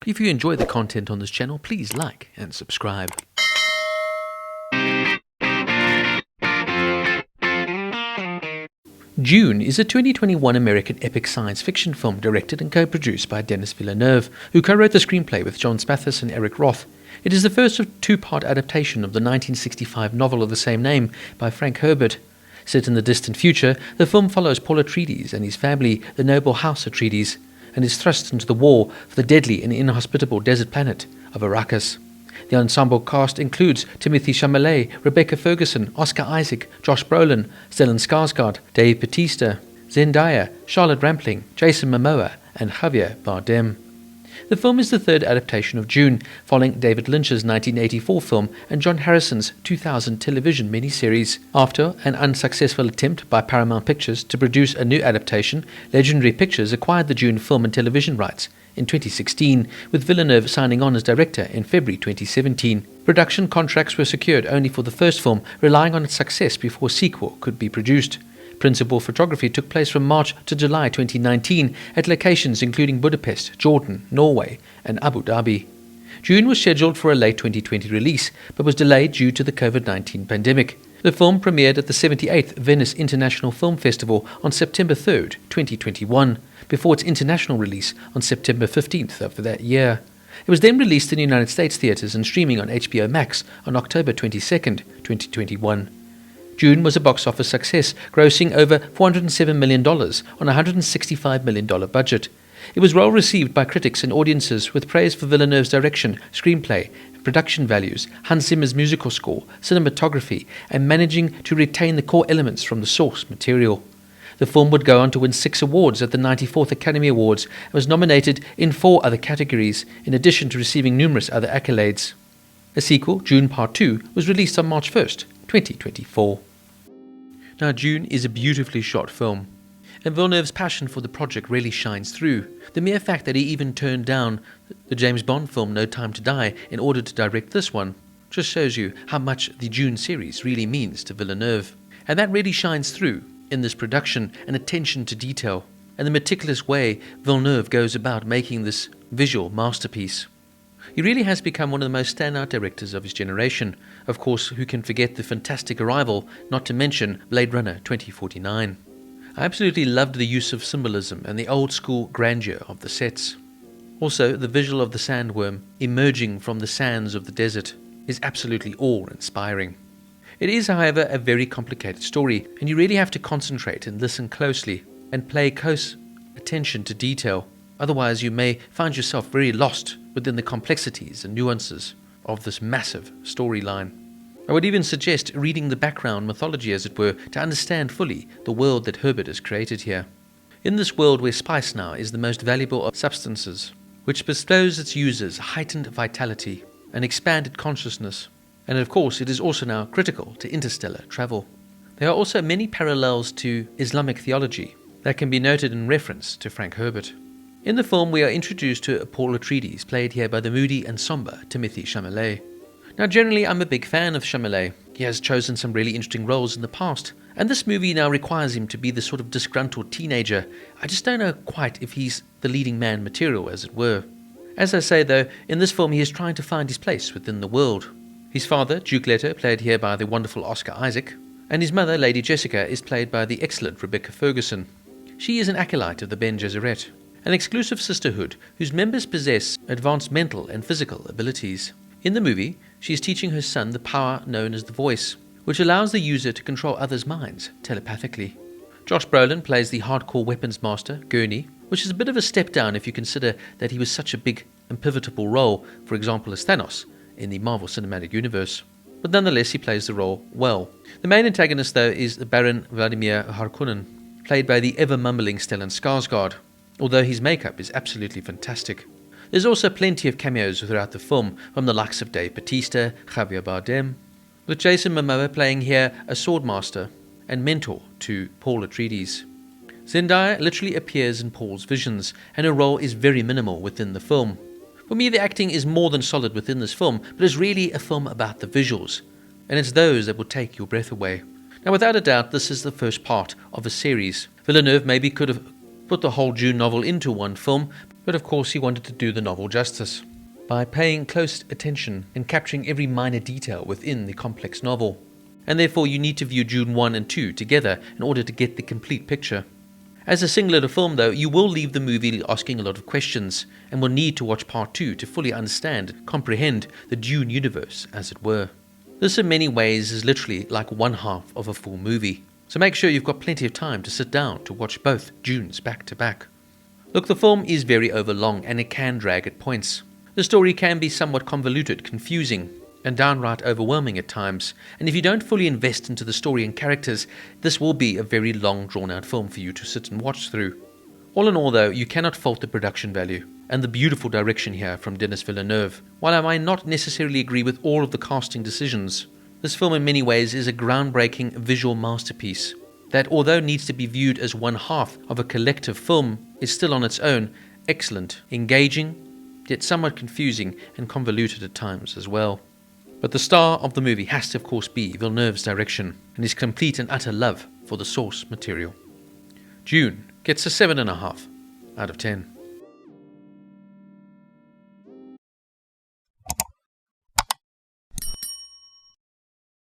If you enjoy the content on this channel, please like and subscribe. Dune is a 2021 American epic science fiction film directed and co-produced by Denis Villeneuve, who co-wrote the screenplay with John Spathis and Eric Roth. It is the first of a two-part adaptation of the 1965 novel of the same name by Frank Herbert. Set in the distant future, the film follows Paul Atreides and his family, the noble House Atreides, and is thrust into the war for the deadly and inhospitable desert planet of Arrakis. The ensemble cast includes Timothée Chalamet, Rebecca Ferguson, Oscar Isaac, Josh Brolin, Stellan Skarsgård, Bautista, Zendaya, Charlotte Rampling, Jason Momoa, and Javier Bardem. The film is the third adaptation of Dune, following David Lynch's 1984 film and John Harrison's 2000 television miniseries. After an unsuccessful attempt by Paramount Pictures to produce a new adaptation, Legendary Pictures acquired the Dune film and television rights in 2016, with Villeneuve signing on as director in February 2017. Production contracts were secured only for the first film, relying on its success before a sequel could be produced. Principal photography took place from March to July 2019 at locations including Budapest, Jordan, Norway, and Abu Dhabi. Dune was scheduled for a late 2020 release, but was delayed due to the COVID-19 pandemic. The film premiered at the 78th Venice International Film Festival on September 3, 2021, before its international release on September 15th of that year. It was then released in United States theaters and streaming on HBO Max on October 22, 2021. Dune was a box office success, grossing over $407 million on a $165 million budget. It was well received by critics and audiences, with praise for Villeneuve's direction, screenplay, production values, Hans Zimmer's musical score, cinematography, and managing to retain the core elements from the source material. The film would go on to win 6 awards at the 94th Academy Awards and was nominated in 4 other categories, in addition to receiving numerous other accolades. A sequel, Dune Part 2, was released on March 1st, 2024. Now, Dune is a beautifully shot film, and Villeneuve's passion for the project really shines through. The mere fact that he even turned down the James Bond film No Time to Die in order to direct this one just shows you how much the Dune series really means to Villeneuve. And that really shines through in this production and attention to detail, and the meticulous way Villeneuve goes about making this visual masterpiece. He really has become one of the most standout directors of his generation. Of course, who can forget the fantastic Arrival, not to mention Blade Runner 2049. I absolutely loved the use of symbolism and the old-school grandeur of the sets. Also, the visual of the sandworm emerging from the sands of the desert is absolutely awe-inspiring. It is, however, a very complicated story, and you really have to concentrate and listen closely and pay close attention to detail. Otherwise, you may find yourself very lost within the complexities and nuances of this massive storyline. I would even suggest reading the background mythology, as it were, to understand fully the world that Herbert has created here. In this world where spice now is the most valuable of substances, which bestows its users heightened vitality and expanded consciousness, and of course it is also now critical to interstellar travel. There are also many parallels to Islamic theology that can be noted in reference to Frank Herbert. In the film, we are introduced to Paul Atreides, played here by the moody and somber Timothée Chalamet. Now, generally, I'm a big fan of Chalamet. He has chosen some really interesting roles in the past, and this movie now requires him to be the sort of disgruntled teenager. I just don't know quite if he's the leading man material, as it were. As I say, though, in this film he is trying to find his place within the world. His father, Duke Leto, played here by the wonderful Oscar Isaac, and his mother, Lady Jessica, is played by the excellent Rebecca Ferguson. She is an acolyte of the Bene Gesserit, an exclusive sisterhood whose members possess advanced mental and physical abilities. In the movie, she is teaching her son the power known as the Voice, which allows the user to control others' minds telepathically. Josh Brolin plays the hardcore weapons master, Gurney, which is a bit of a step down if you consider that he was such a big and pivotal role, for example as Thanos, in the Marvel Cinematic Universe. But nonetheless, he plays the role well. The main antagonist, though, is the Baron Vladimir Harkonnen, played by the ever-mumbling Stellan Skarsgård, although his makeup is absolutely fantastic. There's also plenty of cameos throughout the film from the likes of Bautista, Javier Bardem, with Jason Momoa playing here a swordmaster and mentor to Paul Atreides. Zendaya literally appears in Paul's visions, and her role is very minimal within the film. For me, the acting is more than solid within this film, but it's really a film about the visuals, and it's those that will take your breath away. Now, without a doubt, this is the first part of a series. Villeneuve maybe could have put the whole Dune novel into one film, But of course he wanted to do the novel justice by paying close attention and capturing every minor detail within the complex novel. And therefore you need to view Dune 1 and 2 together in order to get the complete picture. As a singular film though, you will leave the movie asking a lot of questions and will need to watch part 2 to fully understand and comprehend the Dune universe, as it were. This in many ways is literally like one half of a full movie. So make sure you've got plenty of time to sit down to watch both Dunes back to back. Look, the film is very overlong and it can drag at points. The story can be somewhat convoluted, confusing, and downright overwhelming at times, and if you don't fully invest into the story and characters, this will be a very long drawn-out film for you to sit and watch through. All in all though, you cannot fault the production value and the beautiful direction here from Denis Villeneuve. While I might not necessarily agree with all of the casting decisions, this film in many ways is a groundbreaking visual masterpiece that, although needs to be viewed as one half of a collective film, is still on its own excellent, engaging, yet somewhat confusing and convoluted at times as well. But the star of the movie has to of course be Villeneuve's direction and his complete and utter love for the source material. Dune gets a 7.5 out of 10.